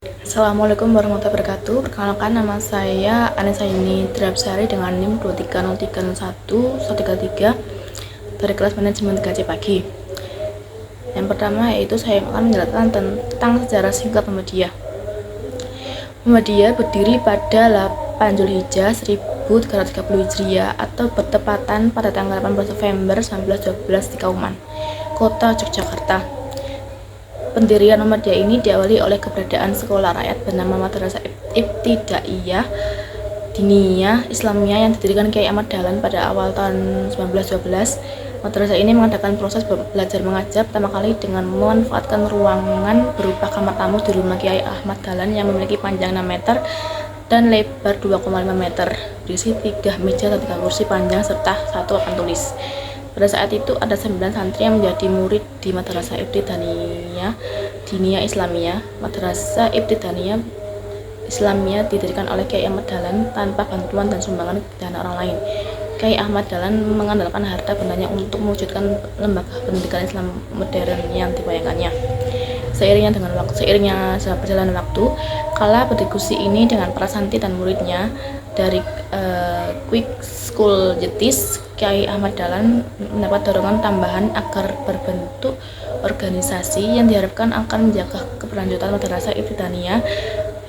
Assalamualaikum warahmatullahi wabarakatuh. Perkenalkan, nama saya Anissa Yuni Drapsari dengan NIM 230301133 dari kelas manajemen 3C pagi. Yang pertama yaitu saya akan menjelaskan tentang sejarah singkat Muhammadiyah. Muhammadiyah berdiri pada 8 Zulhijjah 1330 Hijriah atau bertepatan pada tanggal 18 November 1912 di Kauman, Kota Yogyakarta. Pendirian Muhammadiyah ini diawali oleh keberadaan sekolah rakyat bernama Madrasah Ibtidaiyah Diniyah Islamiyah yang didirikan Kiai Ahmad Dahlan pada awal tahun 1912. Madrasah ini mengadakan proses belajar mengajar pertama kali dengan memanfaatkan ruangan berupa kamar tamu di rumah Kiai Ahmad Dahlan yang memiliki panjang 6 meter dan lebar 2,5 meter, berisi 3 meja dan 3 kursi panjang serta 1 papan tulis. Pada saat itu ada 9 santri yang menjadi murid di Madrasah Ibtidaiyah Diniyah Islamiyah. Madrasah Ibtidaiyah Islamiyah didirikan oleh Kiai Ahmad Dahlan tanpa bantuan dan sumbangan dana orang lain. Kiai Ahmad Dahlan mengandalkan harta bendanya untuk mewujudkan lembaga pendidikan Islam modern yang dibayangkannya. Seiringnya berjalan waktu, kala berdiskusi ini dengan para santri dan muridnya dari Quick School Jetis, Kiai Ahmad Dahlan mendapat dorongan tambahan agar berbentuk organisasi yang diharapkan akan menjaga keberlanjutan Madrasah Ibtidaiyah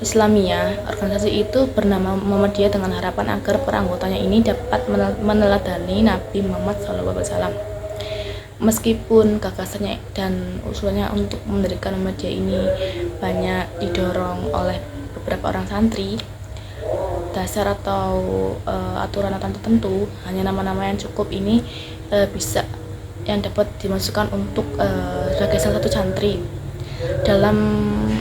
Islamiyah. Organisasi itu bernama Muhammadiyah dengan harapan agar para anggotanya ini dapat meneladani Nabi Muhammad SAW. Meskipun gagasannya dan usulannya untuk mendirikan Muhammadiyah ini banyak didorong oleh beberapa orang santri, dasar atau aturan-aturan tertentu, hanya nama-nama yang cukup ini bisa yang dapat dimasukkan untuk sebagai salah satu santri. Dalam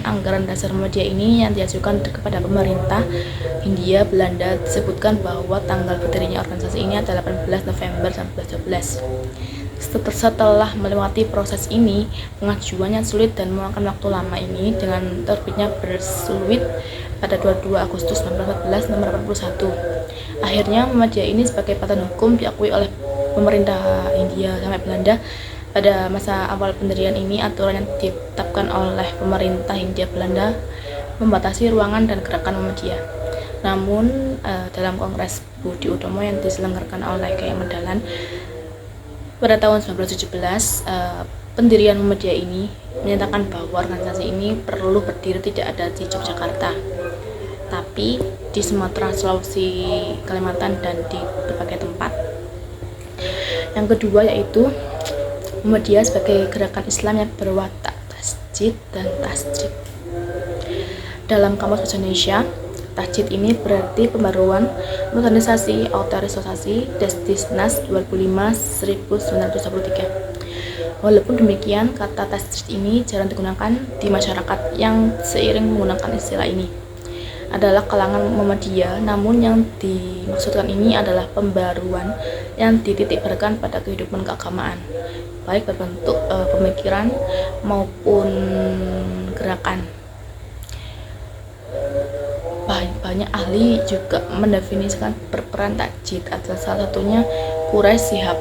anggaran dasar Muhammadiyah ini yang diajukan kepada pemerintah Hindia Belanda disebutkan bahwa tanggal berdirinya organisasi ini adalah 18 November 1912. Setelah melewati proses ini, pengajuan yang sulit dan memakan waktu lama ini dengan terbitnya bersulit pada 22 Agustus 1914 nomor 81. Akhirnya Muhammadiyah ini sebagai patokan hukum diakui oleh pemerintah Hindia sampai Belanda. Pada masa awal pendirian ini, aturan yang ditetapkan oleh pemerintah Hindia Belanda membatasi ruangan dan gerakan Muhammadiyah. Namun dalam Kongres Budi Utomo yang diselenggarakan oleh Kiai Ahmad Dahlan pada tahun 1917, pendirian Muhammadiyah ini menyatakan bahwa organisasi ini perlu berdiri tidak ada di Yogyakarta, tapi di Sumatera, Sulawesi, Kalimantan, dan di berbagai tempat. Yang kedua yaitu Muhammadiyah sebagai gerakan Islam yang berwatak tasjid dan tasdrik. Dalam Kamus Bahasa Indonesia, tasjid ini berarti pembaruan, modernisasi, otorisasi, Destisnas 25/1923. Walaupun demikian, kata tasjid ini jarang digunakan di masyarakat yang seiring menggunakan istilah ini adalah kalangan Muhammadiyah, namun yang dimaksudkan ini adalah pembaruan yang dititikberatkan pada kehidupan keagamaan, baik berbentuk pemikiran maupun gerakan. Banyak ahli juga mendefinisikan berperan tasjid, adalah salah satunya Quraisy Shihab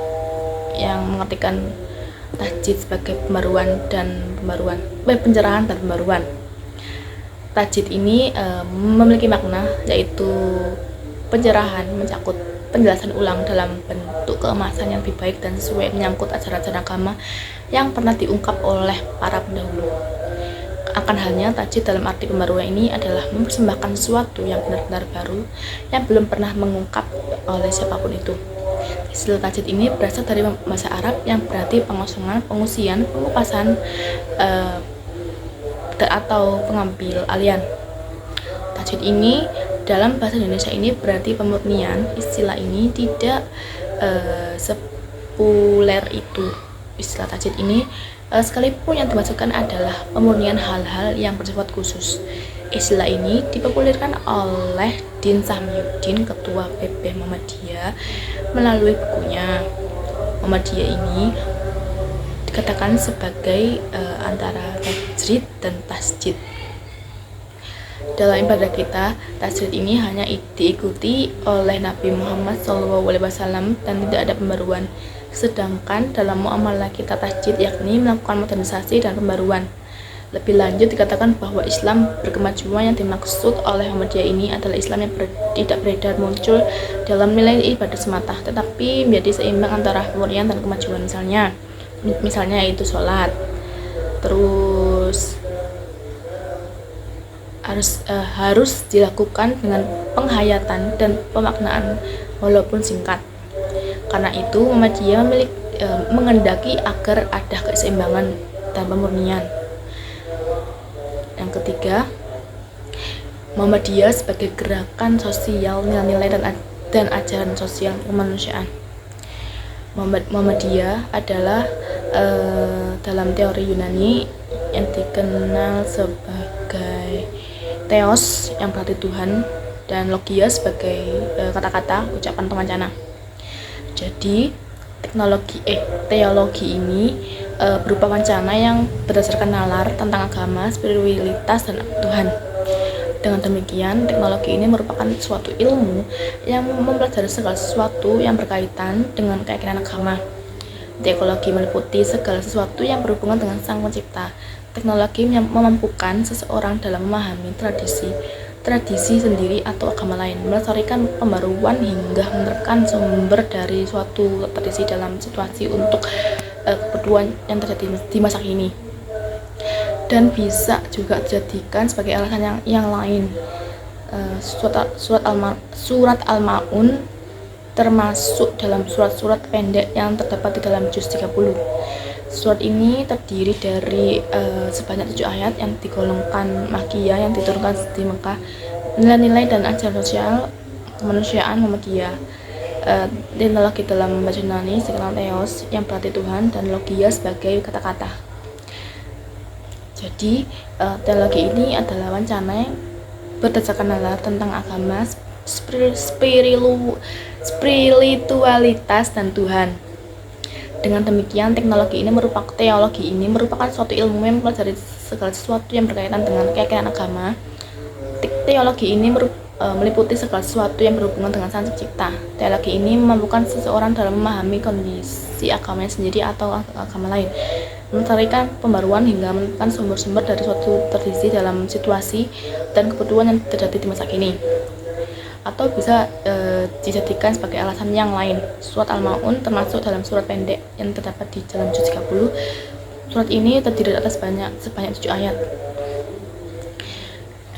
yang mengartikan tasjid sebagai pencerahan dan pembaruan. Tasjid ini memiliki makna yaitu pencerahan, mencakup penjelasan ulang dalam bentuk keemasan yang lebih baik dan sesuai menyangkut ajaran-ajaran agama yang pernah diungkap oleh para pendahulu. Akan halnya, tasjid dalam arti pembaruan ini adalah mempersembahkan sesuatu yang benar-benar baru yang belum pernah mengungkap oleh siapapun itu. Istilah tasjid ini berasal dari bahasa Arab yang berarti pengosongan, pengusian, pengupasan, atau pengambil alian. Tasjid ini dalam bahasa Indonesia ini berarti pemurnian. Istilah ini tidak sepopuler itu. Istilah tasjid ini sekalipun yang dimaksudkan adalah pemurnian hal-hal yang bersifat khusus. Istilah ini dipopulerkan oleh Din Samyuddin, ketua PP Muhammadiyah, melalui bukunya. Muhammadiyah ini dikatakan sebagai antara tajrid dan tasjid. Dalam ibadah kita, tasjid ini hanya diikuti oleh Nabi Muhammad SAW dan tidak ada pembaruan. Sedangkan dalam muamalah kita tasjid yakni melakukan modernisasi dan pembaruan. Lebih lanjut dikatakan bahwa Islam berkemajuan yang dimaksud oleh Muhammadiyah ini adalah Islam yang tidak beredar muncul dalam nilai ibadah semata, tetapi menjadi seimbang antara kemurnian dan kemajuan. Misalnya yaitu sholat, terus harus dilakukan dengan penghayatan dan pemaknaan walaupun singkat. Karena itu Muhammadiyah mengendaki agar ada keseimbangan dan pemurnian. Yang ketiga, Muhammadiyah sebagai gerakan sosial, nilai-nilai dan ajaran sosial kemanusiaan. Muhammadiyah adalah dalam teori Yunani yang dikenal sebagai theos yang berarti Tuhan, dan logia sebagai kata-kata, ucapan pemancana. Jadi teologi ini berupa wacana yang berdasarkan nalar tentang agama, spiritualitas, dan Tuhan. Dengan demikian, teknologi ini merupakan suatu ilmu yang mempelajari segala sesuatu yang berkaitan dengan keyakinan agama. Teologi meliputi segala sesuatu yang berhubungan dengan Sang Pencipta. Teknologi memampukan seseorang dalam memahami tradisi sendiri atau agama lain, melestarikan pembaruan hingga menerapkan sumber dari suatu tradisi dalam situasi untuk kebutuhan yang terjadi di masa kini, dan bisa juga dijadikan sebagai alasan yang lain. Surat Al-Ma'un termasuk dalam surat-surat pendek yang terdapat di dalam juz 30. Surat ini terdiri dari sebanyak 7 ayat yang digolongkan Makkiyah yang diturunkan di Mekah. Nilai-nilai dan ajaran sosial kemanusiaan Muhammadiyah. Teknologi dalam bahasa Yunani dikenal theos yang berarti Tuhan, dan logia sebagai kata-kata. Jadi teologi ini adalah wacana yang berdasarkan nalar tentang agama, spiritualitas, dan Tuhan. Dengan demikian, teologi ini merupakan suatu ilmu yang mempelajari segala sesuatu yang berkaitan dengan keyakinan agama. Teologi ini meliputi segala sesuatu yang berhubungan dengan Sang Pencipta. Teologi ini memampukan seseorang dalam memahami kondisi agamanya sendiri atau agama lain, melestarikan pembaruan hingga menemukan sumber-sumber dari suatu tradisi dalam situasi dan kebutuhan yang terjadi di masa kini, atau bisa dijadikan sebagai alasan yang lain. Surat Al-Ma'un termasuk dalam surat pendek yang terdapat di dalam juz 30. Surat ini terdiri atas sebanyak 7 ayat.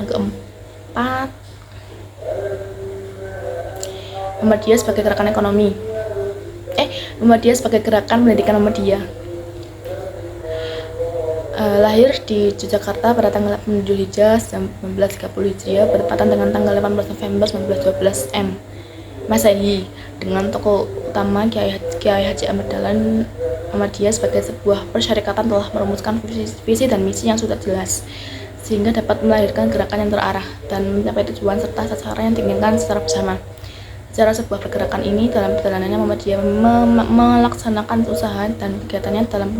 Yang keempat, Muhammadiyah sebagai gerakan ekonomi. Muhammadiyah sebagai gerakan pendidikan Muhammadiyah. Lahir di Yogyakarta pada tanggal 8 Zulhijjah 1930 Hijriah bertepatan dengan tanggal 18 November 1912 Masehi, dengan tokoh utama Kiai Haji Ahmad Dahlan. Muhammadiyah sebagai sebuah persyarikatan telah merumuskan visi dan misi yang sudah jelas, sehingga dapat melahirkan gerakan yang terarah dan mencapai tujuan serta sasaran yang diinginkan secara bersama. Secara sebuah pergerakan ini, dalam perjalanannya Muhammadiyah melaksanakan usaha dan kegiatannya dalam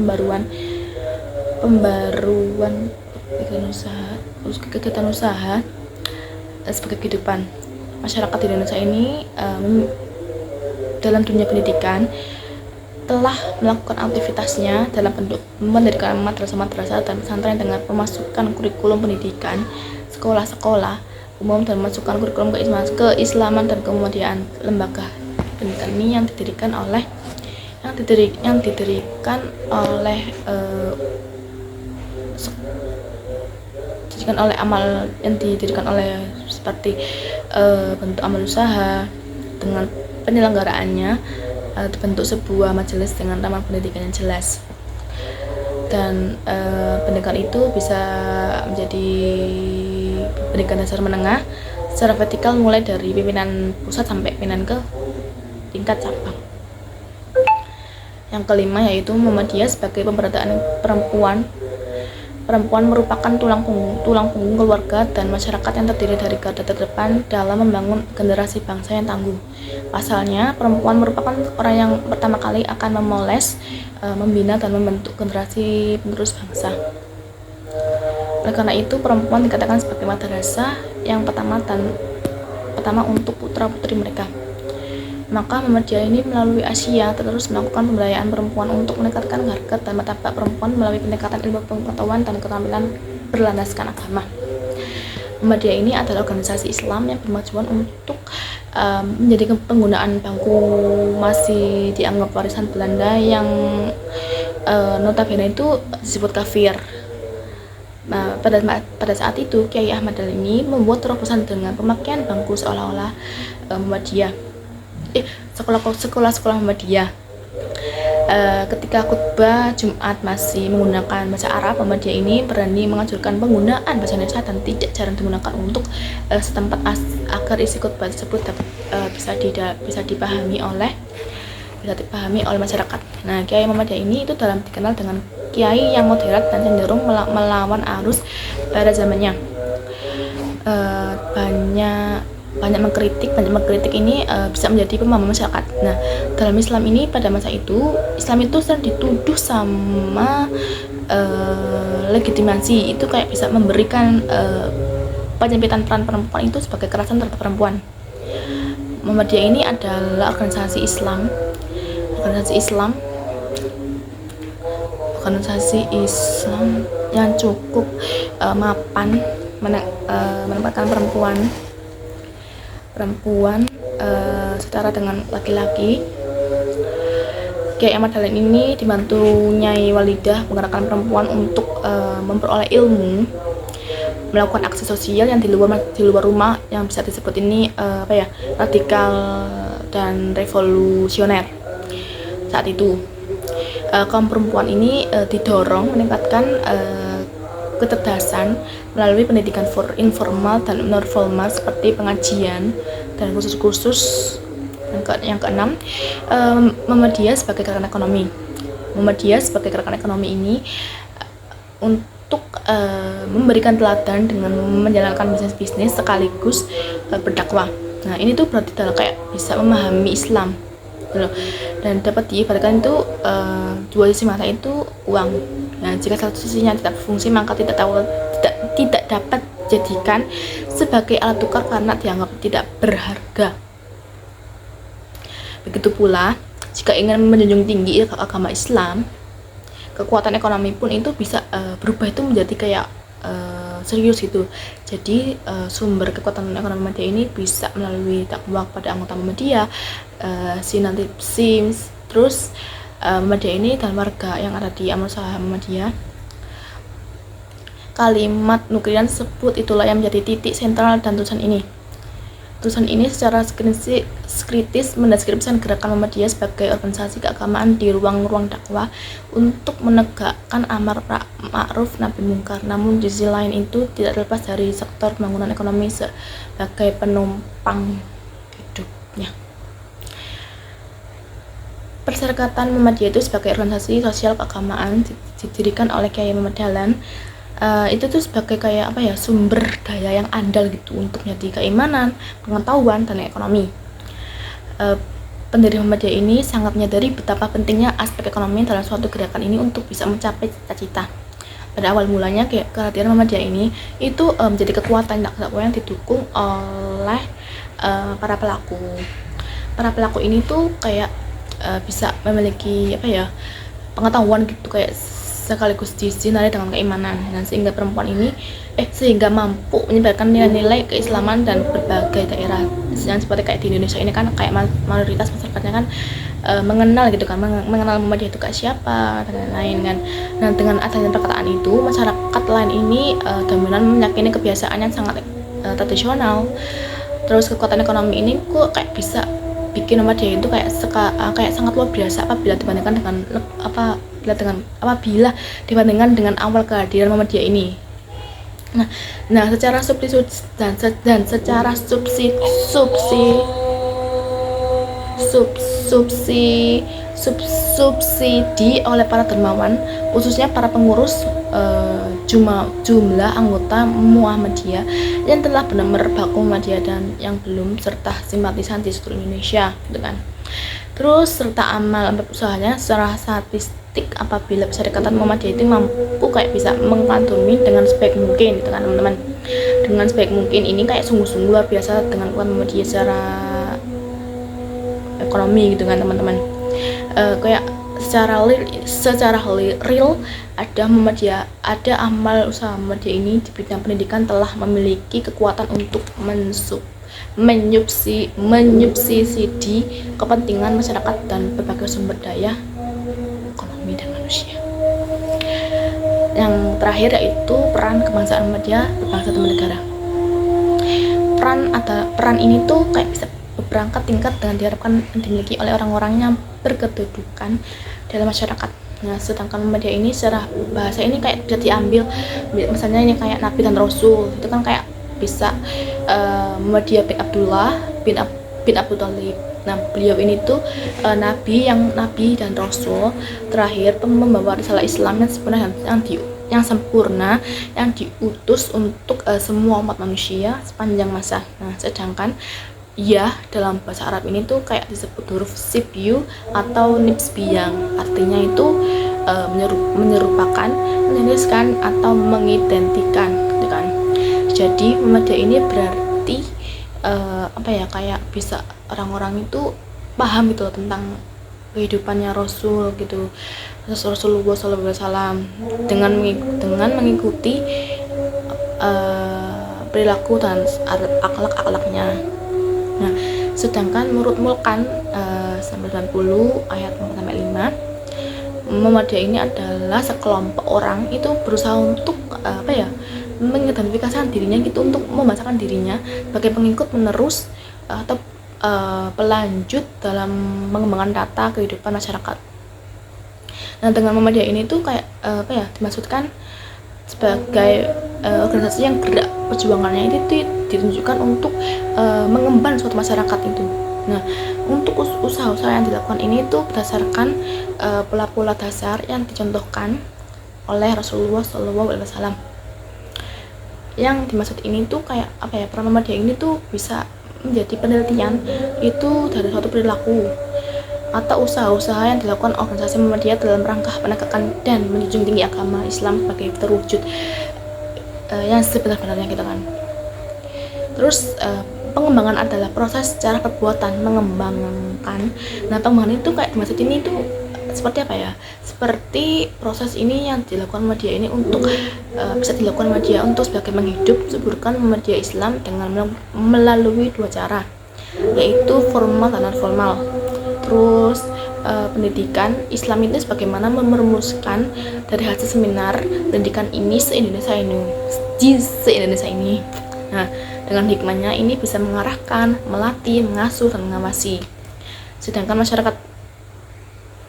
kegiatan usaha sebagai kehidupan masyarakat di Indonesia ini. Dalam dunia pendidikan telah melakukan aktivitasnya dalam bentuk mendirikan madrasah dan pesantren dengan pemasukan kurikulum pendidikan sekolah-sekolah umum dan memasukkan kurikulum keislaman dan kemudian lembaga pendidikan ini yang didirikan oleh seperti bentuk amal usaha dengan penyelenggaraannya bentuk sebuah majelis dengan taman pendidikan yang jelas, dan pendidikan itu bisa menjadi pendidikan dasar menengah secara vertikal mulai dari pimpinan pusat sampai pimpinan ke tingkat cabang. Yang kelima yaitu Muhammadiyah sebagai pemberdayaan perempuan. Perempuan merupakan tulang punggung keluarga dan masyarakat yang terdiri dari garda terdepan dalam membangun generasi bangsa yang tangguh. Pasalnya, perempuan merupakan orang yang pertama kali akan memoles, membina dan membentuk generasi penerus bangsa. Oleh karena itu, perempuan dikatakan sebagai madrasah yang pertama untuk putra-putri mereka. Maka Muhammadiyah ini melalui Asia terus melakukan pemberdayaan perempuan untuk meningkatkan harkat dan martabat perempuan melalui peningkatan ilmu pengetahuan dan keterampilan berlandaskan agama. Muhammadiyah ini adalah organisasi Islam yang bertujuan untuk menjadi penggunaan bangku masih dianggap warisan Belanda yang notabene itu disebut kafir. Nah, pada saat itu Kiai Ahmad Dahlan ini membuat terobosan dengan pemakaian bangku seolah-olah Muhammadiyah. Sekolah-sekolah Muhammadiyah. Ketika khutbah Jumat masih menggunakan bahasa Arab, Muhammadiyah ini berani menganjurkan penggunaan bahasa Indonesia dan tidak jarang digunakan untuk setempat agar isi khutbah tersebut bisa dipahami oleh masyarakat. Nah, Kiai Muhammadiyah ini itu dikenal dengan kiai yang moderat dan cenderung melawan arus pada zamannya. Banyak mengkritik ini bisa menjadi pemahaman masyarakat. Nah, dalam Islam ini pada masa itu Islam itu sering dituduh sama legitimasi itu kayak bisa memberikan penyempitan peran perempuan itu sebagai kekerasan terhadap perempuan. Muhammadiyah ini adalah organisasi Islam yang cukup mapan menempatkan perempuan setara dengan laki-laki. Kiai Ahmad Dahlan ini dibantu Nyai Walidah menggerakkan perempuan untuk memperoleh ilmu, melakukan aksi sosial yang di luar rumah yang bisa disebut ini radikal dan revolusioner. Saat itu kaum perempuan ini didorong meningkatkan kecerdasan melalui pendidikan informal dan non formal seperti pengajian dan kursus-kursus. Yang keenam, Muhammadiyah sebagai gerakan ekonomi ini untuk memberikan teladan dengan menjalankan bisnis sekaligus berdakwah. Nah, ini tuh berarti adalah kayak bisa memahami Islam dan dapat diibaratkan itu dua sisi mata itu uang. Nah, jika satu sisinya tidak berfungsi maka tidak dapat dijadikan sebagai alat tukar karena dianggap tidak berharga. Begitu pula jika ingin menjunjung tinggi agama Islam, kekuatan ekonomi pun itu bisa berubah itu menjadi kayak serius gitu. Jadi sumber kekuatan ekonomi Muhammadiyah ini bisa melalui dakwah kepada anggota Muhammadiyah, terus Muhammadiyah ini dan warga yang ada di Amal Usaha Muhammadiyah. Kalimat nukliran tersebut itulah yang menjadi titik sentral dan tulisan ini. Tulisan ini secara kritis mendeskripsikan gerakan Muhammadiyah sebagai organisasi keagamaan di ruang-ruang dakwah untuk menegakkan amar ma'ruf nahi munkar. Namun di sisi lain itu tidak terlepas dari sektor pembangunan ekonomi sebagai penumpang hidupnya. Perserikatan Muhammadiyah itu sebagai organisasi sosial keagamaan didirikan oleh Kiai Ahmad Dahlan. Itu tuh sebagai kayak sumber daya yang andal gitu untuk menjadi keimanan, pengetahuan, dan ekonomi. Pendiri Muhammadiyah ini sangat menyadari betapa pentingnya aspek ekonomi dalam suatu gerakan ini untuk bisa mencapai cita-cita. Pada awal mulanya kehadiran Muhammadiyah ini itu menjadi kekuatan dakwah yang didukung oleh para pelaku. Para pelaku ini tuh kayak bisa memiliki pengetahuan gitu kayak sekaligus disinari dengan keimanan, dan sehingga perempuan ini sehingga mampu menyebarkan nilai-nilai keislaman dan berbagai daerah. Yang seperti kayak di Indonesia ini kan kayak mayoritas masyarakatnya kan mengenal gitu kan, mengenal Muhammadiyah itu kayak siapa dan lain-lain kan. Nah, dengan adanya perkataan itu masyarakat lain ini dominan meyakini kebiasaan yang sangat tradisional. Terus kekuatan ekonomi ini kok kayak bisa bikin Muhammadiyah itu kayak sangat luar biasa apabila dibandingkan dengan awal kehadiran Muhammadiyah ini. Nah, secara subsidi oleh para dermawan, khususnya para pengurus jumlah anggota Muhammadiyah yang telah benar-benar baku Muhammadiyah dan yang belum, serta simpatisan di seluruh Indonesia gitu kan. Terus serta amal usahanya secara statistik apabila Perserikatan Muhammadiyah itu mampu kayak bisa mengkantumi dengan sebaik mungkin gitu kan teman-teman. Dengan sebaik mungkin ini kayak sungguh-sungguh luar biasa dengan Muhammadiyah secara ekonomi gitu kan teman-teman. Kayak secara real ada amal usaha Muhammadiyah ini di bidang pendidikan telah memiliki kekuatan untuk menyubsidi kepentingan masyarakat dan berbagai sumber daya ekonomi dan manusia. Yang terakhir yaitu peran kebangsaan Muhammadiyah berbangsa dan bernegara. Peran ini tuh kayak bisa berangkat tingkat dengan diharapkan dimiliki oleh orang-orang yang berkedudukan dalam masyarakat. Nah, sedangkan Muhammadiyah ini secara bahasa ini kayak bisa diambil, misalnya ini kayak Nabi dan Rasul, itu kan kayak bisa Muhammadiyah bin Abdullah bin Abu Thalib. Nah, beliau ini tuh nabi dan rasul terakhir, membawa risalah Islam yang sempurna yang diutus untuk semua umat manusia sepanjang masa. Nah, sedangkan ya dalam bahasa Arab ini tuh kayak disebut huruf sibyu atau nibsbi yang artinya itu menyerupakan, menuliskan atau mengidentikan gitu kan. Jadi Muhammadiyah ini berarti kayak bisa orang-orang itu paham gitu loh tentang kehidupannya Rasul gitu, Rasulullah SAW, dengan mengikuti perilaku dan akhlak-akhlaknya. Nah, sedangkan menurut Mulkan 90 ayat 4-5, Muhammadiyah ini adalah sekelompok orang itu berusaha untuk mengidentifikasikan dirinya gitu, untuk memasakkan dirinya sebagai pengikut menerus atau pelanjut dalam mengembangkan tata kehidupan masyarakat. Nah, dengan Muhammadiyah ini tuh kayak dimaksudkan sebagai organisasi yang gerak perjuangannya itu ditunjukkan untuk mengemban suatu masyarakat itu. Nah, untuk usaha-usaha yang dilakukan ini tuh berdasarkan pola-pola dasar yang dicontohkan oleh Rasulullah SAW. Yang dimaksud ini tuh kayak peran Muhammadiyah ini tuh bisa menjadi penelitian itu dari suatu perilaku atau usaha-usaha yang dilakukan organisasi Muhammadiyah dalam rangka penegakan dan menjunjung tinggi agama Islam sebagai terwujud yang sebenar-benarnya gitu kan. Terus pengembangan adalah proses secara perbuatan mengembangkan. Nah, pengembangan itu kayak dimaksud ini tuh seperti seperti proses ini yang dilakukan Muhammadiyah ini untuk bisa dilakukan Muhammadiyah untuk sebagai suburkan Muhammadiyah Islam dengan melalui dua cara, yaitu formal dan non formal. Terus pendidikan Islam itu sebagaimana merumuskan dari hasil seminar pendidikan ini se-Indonesia ini. Nah, dengan hikmahnya ini bisa mengarahkan, melatih, mengasuh, dan mengawasi. Sedangkan masyarakat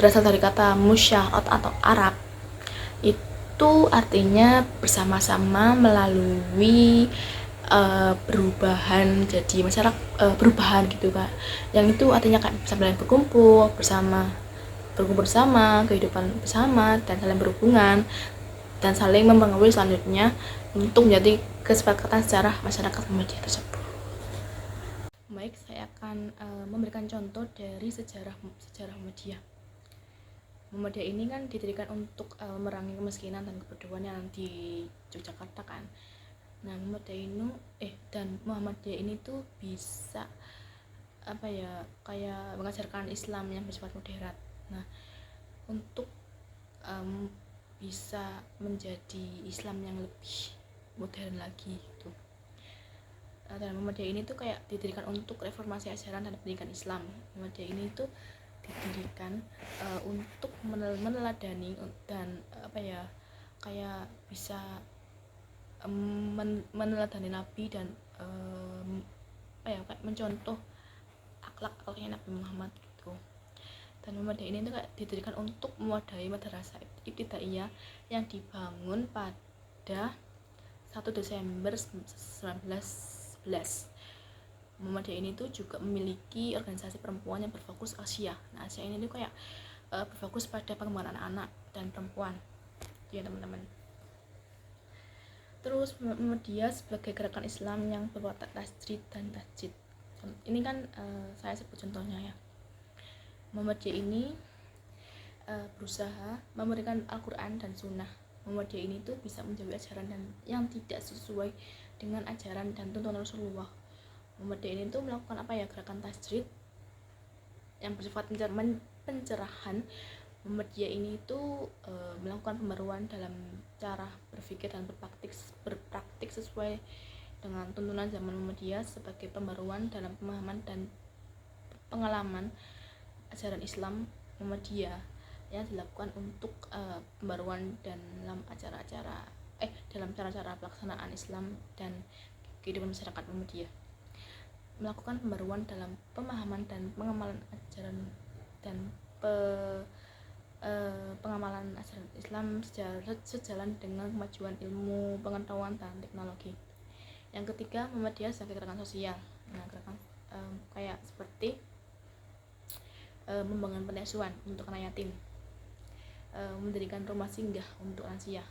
berasal dari kata musyarat atau Arab, itu artinya bersama-sama melalui perubahan, jadi masyarakat perubahan gitu Kak, yang itu artinya kayak bisa berkumpul bersama, kehidupan bersama, dan saling berhubungan dan saling mempengaruhi selanjutnya untuk menjadi kesepakatan sejarah masyarakat Muhammadiyah tersebut. Baik, saya akan memberikan contoh dari sejarah Muhammadiyah. Muhammadiyah ini kan didirikan untuk memerangi kemiskinan dan kebodohan yang di Yogyakarta kan. Nah, Muhammadiyah ini tuh bisa kayak mengajarkan Islam yang bersifat moderat. Nah, untuk bisa menjadi Islam yang lebih modern lagi gitu. Dan Muhammadiyah ini tuh kayak didirikan untuk reformasi ajaran dan pendidikan Islam. Muhammadiyah ini tuh didirikan untuk meneladani dan kayak bisa meneladani Nabi dan kayak mencontoh akhlak-akhlaknya Nabi Muhammad gitu. Dan Muhammadiyah ini tuh kayak didirikan untuk mewadai madrasah ibtidaiyah yang dibangun pada 1 Desember 1911. Muhammadiyah ini tuh juga memiliki organisasi perempuan yang berfokus Asia. Nah, Asia ini tuh kayak berfokus pada pengembangan anak-anak dan perempuan ya teman-teman. Terus Muhammadiyah sebagai gerakan Islam yang berwatak tasjid dan tajdid. Ini kan saya sebut contohnya ya. Muhammadiyah ini berusaha memberikan Al-Quran dan Sunnah. Muhammadiyah ini tuh bisa menjauhi ajaran yang tidak sesuai dengan ajaran dan tuntunan Rasulullah. Muhammadiyah ini tuh melakukan gerakan tasjid yang bersifat pencerahan. Muhammadiyah ini itu melakukan pembaruan dalam cara berpikir dan berpraktik sesuai dengan tuntunan zaman Muhammadiyah sebagai pembaruan dalam pemahaman dan pengalaman ajaran Islam Muhammadiyah yang dilakukan untuk pembaruan dan dalam cara-cara pelaksanaan Islam dan kehidupan masyarakat Muhammadiyah, melakukan pembaruan dalam pemahaman dan pengamalan ajaran dan pengamalan ajaran Islam sejalan dengan kemajuan ilmu pengetahuan dan teknologi. Yang ketiga, Muhammadiyah sebagai gerakan sosial. Nah, gerakan kayak seperti membangun panti asuhan untuk anak yatim, mendirikan rumah singgah untuk lansia,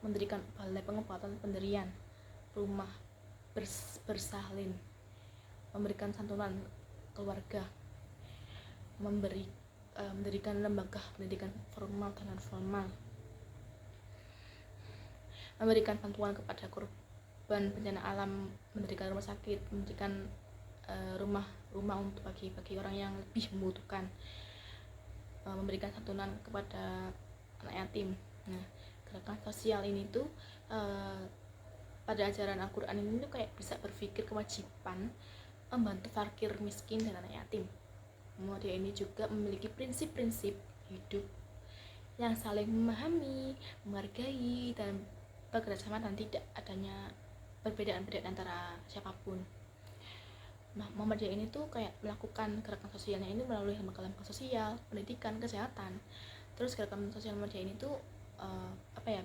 mendirikan balai pengobatan penderian, rumah bersalin, memberikan santunan keluarga, mendirikan lembaga pendidikan formal dan non formal, memberikan bantuan kepada korban bencana alam, mendirikan rumah sakit, mendirikan rumah untuk bagi orang yang lebih membutuhkan, memberikan santunan kepada anak yatim. Nah, gerakan sosial ini tuh pada ajaran Al-Quran ini tuh kayak bisa berpikir kewajiban membantu fakir, miskin, dan anak yatim. Muhammadiyah ini juga memiliki prinsip-prinsip hidup yang saling memahami, menghargai, dan bekerjasama, dan tidak adanya perbedaan-perbedaan antara siapapun. Nah, Muhammadiyah ini tuh kayak melakukan gerakan sosialnya ini melalui lembaga-lembaga sosial, pendidikan, kesehatan. Terus gerakan sosial Muhammadiyah ini tuh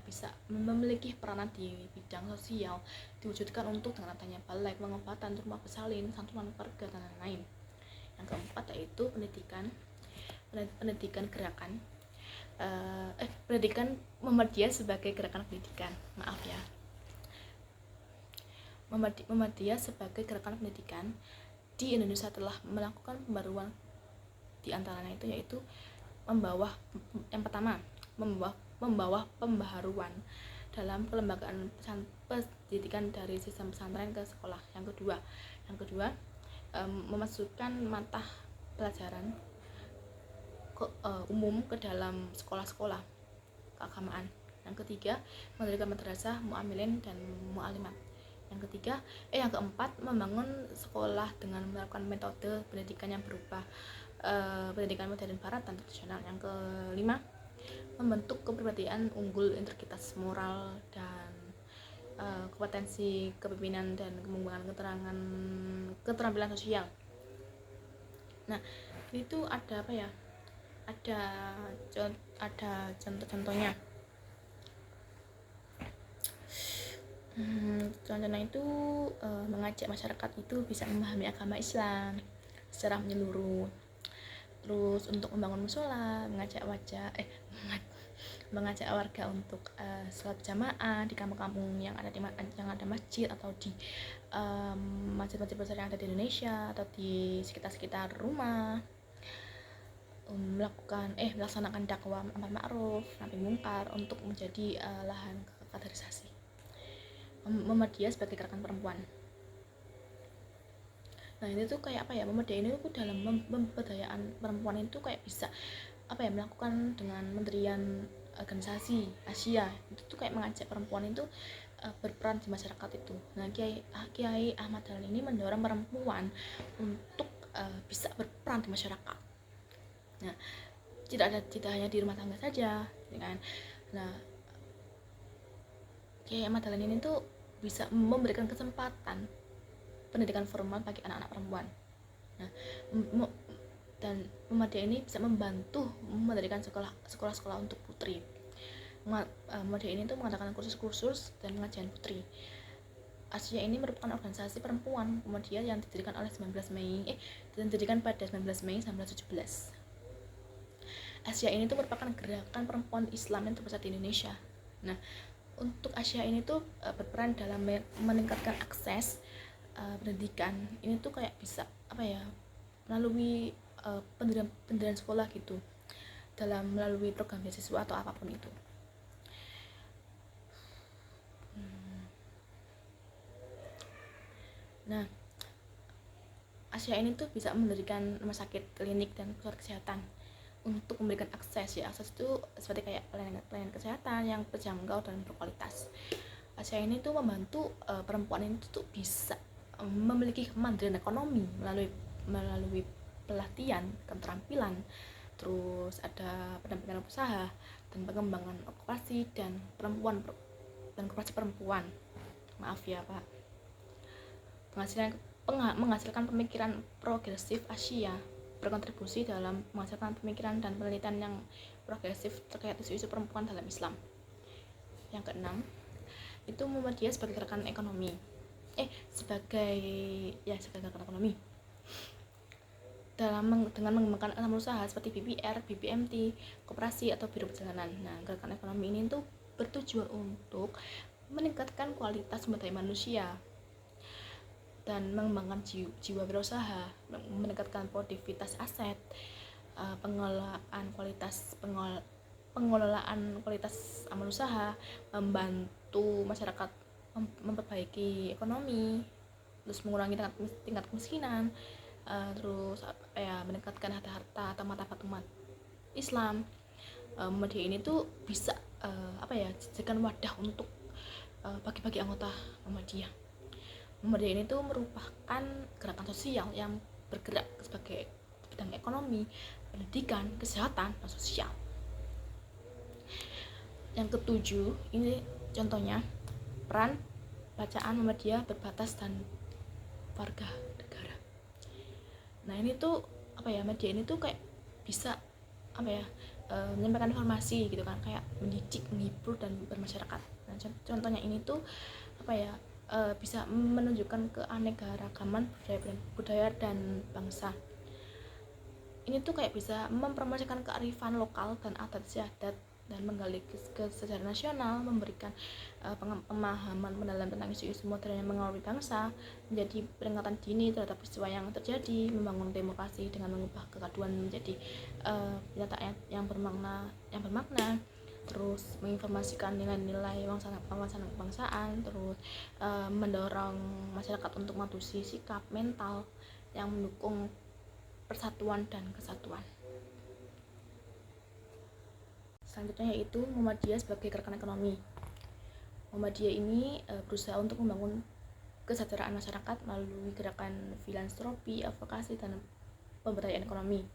bisa memiliki peranan di bidang sosial, diwujudkan untuk dengan adanya balai pengobatan, rumah bersalin, santunan keluarga, dan lain-lain. Yang keempat yaitu pendidikan Muhammadiyah sebagai gerakan pendidikan. Muhammadiyah sebagai gerakan pendidikan di Indonesia telah melakukan pembaruan, di antaranya itu yaitu yang pertama membawa pembaharuan dalam pelembagaan pendidikan dari sistem pesantren ke sekolah. Yang kedua memasukkan mata pelajaran umum ke dalam sekolah-sekolah keagamaan. Yang ketiga, mendirikan madrasah, mu'amilin, dan mu'alimat. Yang keempat, membangun sekolah dengan menerapkan metode pendidikan yang berupa pendidikan modern barat dan tradisional. Yang kelima, membentuk kepribadian unggul, integritas moral, dan kompetensi kepemimpinan dan pengembangan keterampilan sosial. Nah, itu ada ada contoh-contohnya. Contohnya itu mengajak masyarakat itu bisa memahami agama Islam secara menyeluruh. Terus untuk membangun mushola, mengajak warga untuk sholat jamaah di kampung-kampung yang ada masjid, atau di masjid-masjid besar yang ada di Indonesia atau di sekitar rumah. Melaksanakan dakwah amar ma'ruf nahi mungkar untuk menjadi lahan kaderisasi. Muhammadiyah sebagai gerakan perempuan. Nah, ini tuh kayak Muhammadiyah ini tuh dalam pemberdayaan perempuan itu kayak bisa melakukan dengan Menterian Organisasi Asia itu tuh kayak mengajak perempuan itu berperan di masyarakat itu. Nah, Kiai Ahmad Dahlan ini mendorong perempuan untuk bisa berperan di masyarakat. Nah, tidak hanya di rumah tangga saja, ya kan? Nah, Kiai Ahmad Dahlan ini tuh bisa memberikan kesempatan pendidikan formal bagi anak-anak perempuan. Nah, dan Muhammadiyah ini bisa membantu mendirikan sekolah-sekolah untuk putri. Muhammadiyah ini tuh mengadakan kursus-kursus dan pengajian putri. Asia ini merupakan organisasi perempuan Muhammadiyah yang didirikan pada 19 Mei 1917. Asia ini tuh merupakan gerakan perempuan Islam yang terbesar di Indonesia. Nah, untuk Asia ini tuh berperan dalam meningkatkan akses pendidikan. Ini tuh kayak bisa melalui pendirian sekolah gitu, melalui program beasiswa atau apapun itu. Nah, Asia ini tuh bisa mendirikan rumah sakit, klinik, dan pusat kesehatan untuk memberikan akses itu seperti kayak pelayanan kesehatan yang terjangkau dan berkualitas. Asia ini tuh membantu perempuan itu tuh bisa memiliki kemandirian ekonomi melalui pelatihan, keterampilan, terus ada pendampingan usaha dan pengembangan okupasi dan koperasi perempuan. Maaf ya Pak. Menghasilkan pemikiran progresif Asia berkontribusi dalam menghasilkan pemikiran dan penelitian yang progresif terkait isu-isu perempuan dalam Islam. Yang keenam, itu Muhammadiyah sebagai gerakan ekonomi. Sebagai gerakan ekonomi. Dengan mengembangkan enam usaha seperti BPR, BPMT, koperasi atau biro perjalanan. Nah, gerakan ekonomi ini tuh bertujuan untuk meningkatkan kualitas sumber daya manusia dan mengembangkan jiwa berusaha, meningkatkan produktivitas aset, pengelolaan kualitas amal usaha, membantu masyarakat memperbaiki ekonomi, terus mengurangi tingkat kemiskinan, terus meningkatkan harta atau martabat umat Islam. Muhammadiyah ini tuh bisa dijadikan wadah untuk bagi-bagi anggota Muhammadiyah. Muhammadiyah ini tuh merupakan gerakan sosial yang bergerak sebagai bidang ekonomi, pendidikan, kesehatan, dan sosial. Yang ketujuh, ini contohnya peran bacaan Muhammadiyah berbatas dan warga negara. Nah ini tuh Muhammadiyah ini tuh kayak bisa menyampaikan informasi gitu kan, kayak mendidik, menghibur, dan bermasyarakat. Nah contohnya ini tuh bisa menunjukkan keanekaragaman budaya dan bangsa. Ini tuh kayak bisa mempromosikan kearifan lokal dan adat istiadat dan menggali kesejarah nasional, memberikan pemahaman mendalam tentang isu-isu modern yang mengaruhi bangsa, menjadi peringatan dini terhadap peristiwa yang terjadi, membangun demokrasi dengan mengubah kegaduhan menjadi kenyataan yang bermakna, terus menginformasikan nilai-nilai kebangsaan, terus mendorong masyarakat untuk mengadopsi sikap mental yang mendukung persatuan dan kesatuan. Selanjutnya yaitu Muhammadiyah sebagai gerakan ekonomi. Muhammadiyah ini berusaha untuk membangun kesejahteraan masyarakat melalui gerakan filantropi, advokasi, dan pemberdayaan ekonomi.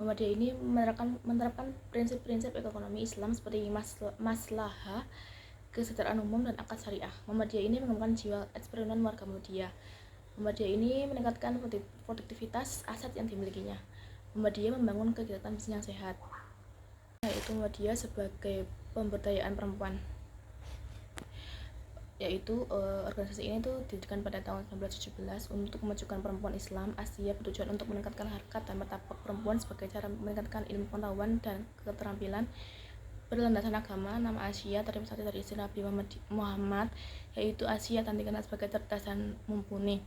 Muhammadiyah ini menerapkan prinsip-prinsip ekonomi Islam seperti maslahah, kesejahteraan umum, dan akad syariah. Muhammadiyah ini mengembangkan jiwa eksperimen warga Muhammadiyah. Muhammadiyah ini meningkatkan produktivitas aset yang dimilikinya. Muhammadiyah membangun kegiatan bisnis yang sehat, yaitu Muhammadiyah sebagai pemberdayaan perempuan. Yaitu organisasi ini tuh didirikan pada tahun 1917 untuk memajukan perempuan Islam Asia, bertujuan untuk meningkatkan harkat dan martabat perempuan sebagai cara meningkatkan ilmu pengetahuan dan keterampilan berlandaskan agama. Nama Asia terinspirasi dari istilah Nabi Muhammad, yaitu Asia dan dikenal sebagai cerdas dan mumpuni.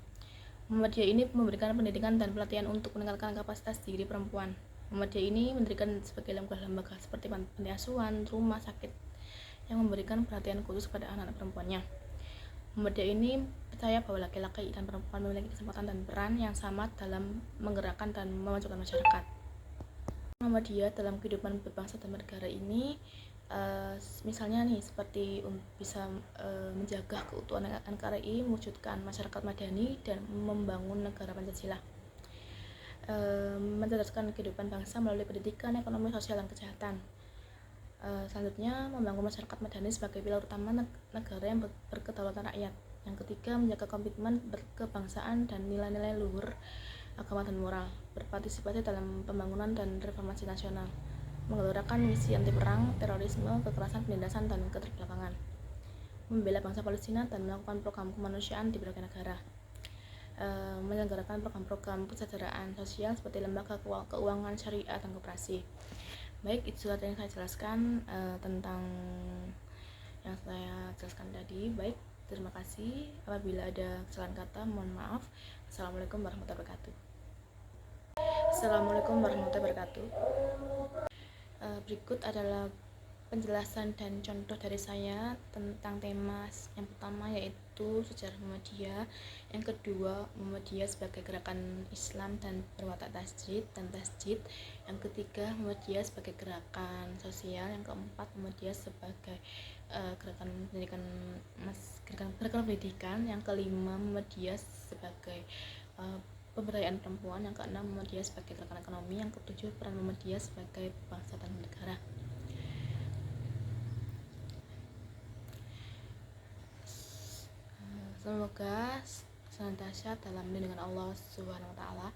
Muhammadiyah ini memberikan pendidikan dan pelatihan untuk meningkatkan kapasitas diri perempuan. Muhammadiyah ini mendirikan sebagai lembaga seperti panti asuhan, rumah sakit yang memberikan perhatian khusus kepada anak-anak perempuannya. Muhammadiyah ini percaya bahwa laki-laki dan perempuan memiliki kesempatan dan peran yang sama dalam menggerakkan dan memajukan masyarakat. Muhammadiyah dalam kehidupan berbangsa dan bernegara ini misalnya nih seperti bisa menjaga keutuhan NKRI, mewujudkan masyarakat madani, dan membangun negara Pancasila. Mencerdaskan kehidupan bangsa melalui pendidikan, ekonomi, sosial, dan kesehatan. Selanjutnya, membangun masyarakat madani sebagai pilar utama negara yang berkedaulatan rakyat. Yang ketiga, menjaga komitmen berkebangsaan dan nilai-nilai luhur agama dan moral, berpartisipasi dalam pembangunan dan reformasi nasional, menggelorakan misi anti perang, terorisme, kekerasan, penindasan, dan keterbelakangan, membela bangsa Palestina, dan melakukan program kemanusiaan di berbagai negara, menyelenggarakan program-program kesejahteraan sosial seperti lembaga keuangan syariah dan koperasi. Baik, itu sudah yang saya jelaskan tentang yang saya jelaskan tadi. Baik, terima kasih. Apabila ada kesalahan kata, mohon maaf. Assalamualaikum warahmatullahi wabarakatuh. Assalamualaikum warahmatullahi wabarakatuh. Berikut adalah penjelasan dan contoh dari saya tentang tema yang pertama yaitu sejarah Muhammadiyah, yang kedua Muhammadiyah sebagai gerakan Islam dan berwatak tasjid, yang ketiga Muhammadiyah sebagai gerakan sosial, yang keempat Muhammadiyah sebagai gerakan pendidikan gerakan pendidikan, yang kelima Muhammadiyah sebagai pemberdayaan perempuan, yang keenam Muhammadiyah sebagai gerakan ekonomi, yang ketujuh peran Muhammadiyah sebagai bangsa dan negara. Semoga senantiasa dalam lindungan Allah Subhanahu wa taala,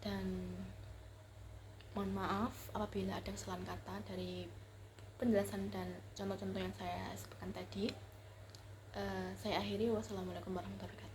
dan mohon maaf apabila ada kesalahan kata dari penjelasan dan contoh-contoh yang saya sebutkan tadi. Saya akhiri. Wassalamualaikum warahmatullahi wabarakatuh.